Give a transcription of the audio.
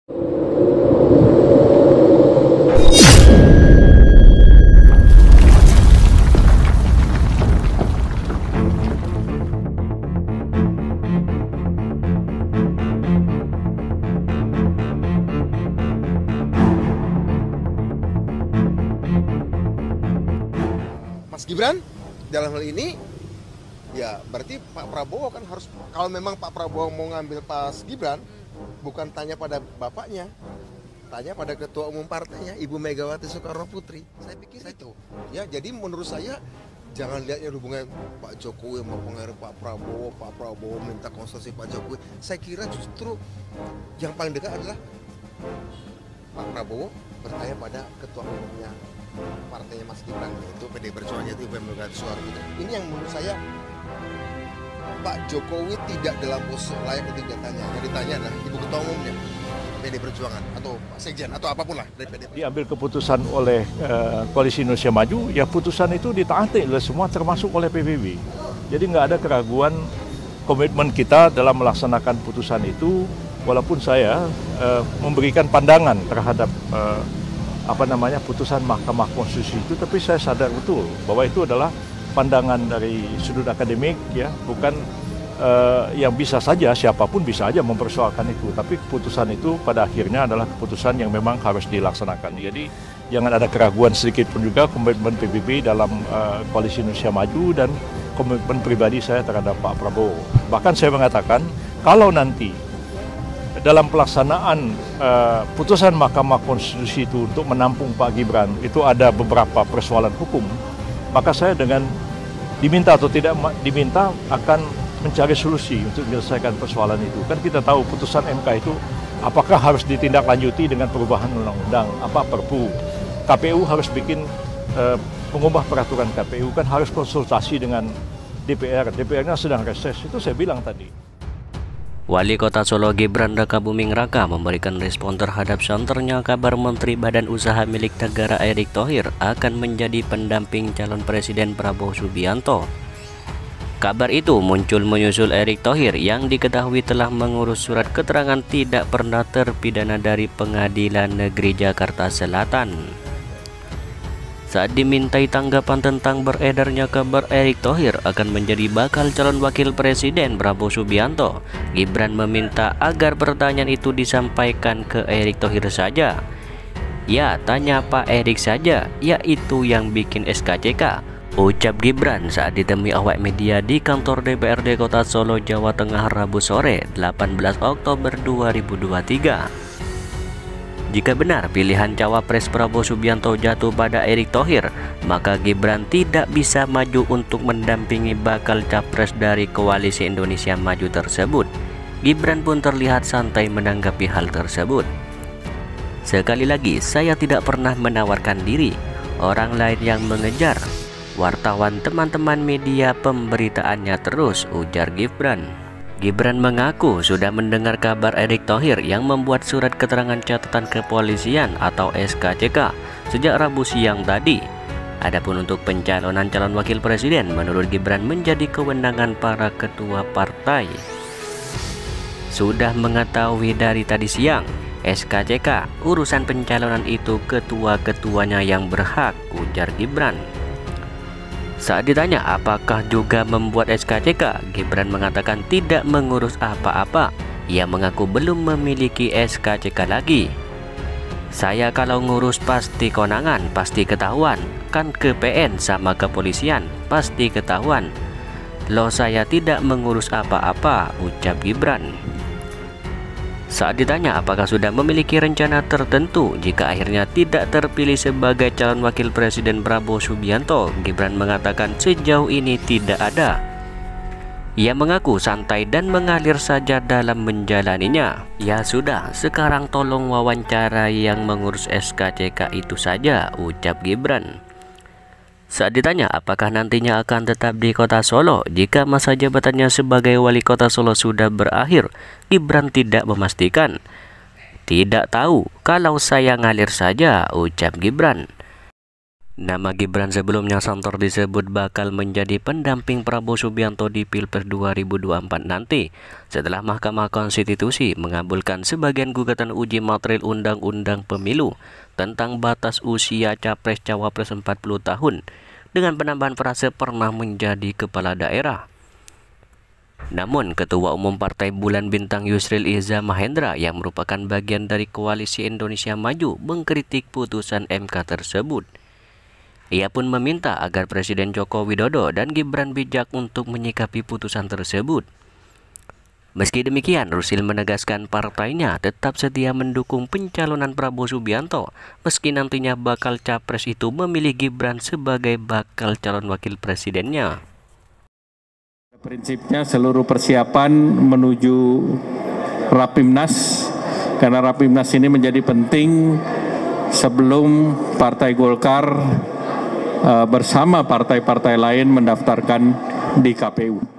Mas Gibran dalam hal ini ya berarti Pak Prabowo kan harus, kalau memang Pak Prabowo mau ngambil Mas Gibran, bukan tanya pada bapaknya, tanya pada ketua umum partainya Ibu Megawati Soekarno Putri. Saya pikir itu ya, jadi menurut saya jangan lihatnya hubungan Pak Jokowi sama pengaruh Pak Prabowo minta konsultasi Pak Jokowi. Saya kira justru yang paling dekat adalah Pak Prabowo bertanya pada ketua umumnya partainya Mas Gibran, yaitu PD Perjuangan, yaitu Ibu Megawati Soekarno Putri. Ini yang menurut saya Pak Jokowi tidak dalam posisi layak untuk ditanya. Yang ditanya adalah Ibu Ketua Umumnya PD Perjuangan atau Pak Sekjen atau apapun lah dari PD Perjuangan. Diambil keputusan oleh Koalisi Indonesia Maju, ya putusan itu ditaati oleh semua termasuk oleh PBB. Jadi nggak ada keraguan komitmen kita dalam melaksanakan putusan itu, walaupun saya memberikan pandangan terhadap putusan Mahkamah Konstitusi itu, tapi saya sadar betul bahwa itu adalah pandangan dari sudut akademik, ya, bukan yang bisa saja siapapun bisa aja mempersoalkan itu, tapi keputusan itu pada akhirnya adalah keputusan yang memang harus dilaksanakan. Jadi jangan ada keraguan sedikit pun juga komitmen PBB dalam Koalisi Indonesia Maju dan komitmen pribadi saya terhadap Pak Prabowo. Bahkan saya mengatakan kalau nanti dalam pelaksanaan putusan Mahkamah Konstitusi itu untuk menampung Pak Gibran itu ada beberapa persoalan hukum, maka saya dengan diminta atau tidak diminta akan mencari solusi untuk menyelesaikan persoalan itu. Kan kita tahu putusan MK itu apakah harus ditindaklanjuti dengan perubahan undang-undang, apa Perpu. KPU harus bikin mengubah peraturan KPU, kan harus konsultasi dengan DPR. DPR-nya sedang reses, itu saya bilang tadi. Wali Kota Solo Gibran Rakabuming Raka memberikan respon terhadap santernya kabar Menteri Badan Usaha Milik Negara Erick Thohir akan menjadi pendamping calon Presiden Prabowo Subianto. Kabar itu muncul menyusul Erick Thohir yang diketahui telah mengurus surat keterangan tidak pernah terpidana dari Pengadilan Negeri Jakarta Selatan. Saat dimintai tanggapan tentang beredarnya kabar Erick Thohir akan menjadi bakal calon wakil presiden Prabowo Subianto, Gibran meminta agar pertanyaan itu disampaikan ke Erick Thohir saja. Ya, tanya Pak Erick saja, yaitu yang bikin SKCK, ucap Gibran saat ditemui awak media di kantor DPRD Kota Solo, Jawa Tengah Rabu sore 18 Oktober 2023. Jika benar pilihan cawapres Prabowo Subianto jatuh pada Erick Thohir, maka Gibran tidak bisa maju untuk mendampingi bakal capres dari Koalisi Indonesia Maju tersebut. Gibran pun terlihat santai menanggapi hal tersebut. Sekali lagi, saya tidak pernah menawarkan diri, orang lain yang mengejar. Wartawan teman-teman media pemberitaannya terus, ujar Gibran. Gibran mengaku sudah mendengar kabar Erick Thohir yang membuat surat keterangan catatan kepolisian atau SKCK sejak Rabu siang tadi. Adapun untuk pencalonan calon wakil presiden menurut Gibran menjadi kewenangan para ketua partai. Sudah mengetahui dari tadi siang, SKCK urusan pencalonan itu ketua-ketuanya yang berhak, ujar Gibran. Saat ditanya apakah juga membuat SKCK, Gibran mengatakan tidak mengurus apa-apa. Ia mengaku belum memiliki SKCK lagi. Saya kalau ngurus pasti konangan, pasti ketahuan. Kan ke PN sama kepolisian, pasti ketahuan. Loh, saya tidak mengurus apa-apa, ucap Gibran. Saat ditanya apakah sudah memiliki rencana tertentu jika akhirnya tidak terpilih sebagai calon wakil presiden Prabowo Subianto, Gibran mengatakan sejauh ini tidak ada. Ia mengaku santai dan mengalir saja dalam menjalaninya. Ya sudah, sekarang tolong wawancara yang mengurus SKCK itu saja, ucap Gibran. Saat ditanya apakah nantinya akan tetap di Kota Solo jika masa jabatannya sebagai wali kota Solo sudah berakhir, Gibran tidak memastikan. Tidak tahu, kalau saya ngalir saja, ucap Gibran. Nama Gibran sebelumnya santer disebut bakal menjadi pendamping Prabowo Subianto di Pilpres 2024 nanti setelah Mahkamah Konstitusi mengabulkan sebagian gugatan uji materil Undang-Undang Pemilu tentang batas usia Capres-Cawapres 40 tahun dengan penambahan frase pernah menjadi kepala daerah. Namun, Ketua Umum Partai Bulan Bintang Yusril Iza Mahendra yang merupakan bagian dari Koalisi Indonesia Maju mengkritik putusan MK tersebut. Ia pun meminta agar Presiden Joko Widodo dan Gibran bijak untuk menyikapi putusan tersebut. Meski demikian, Rusil menegaskan partainya tetap setia mendukung pencalonan Prabowo Subianto meski nantinya bakal capres itu memilih Gibran sebagai bakal calon wakil presidennya. Prinsipnya seluruh persiapan menuju Rapimnas, karena Rapimnas ini menjadi penting sebelum Partai Golkar bersama partai-partai lain mendaftarkan di KPU.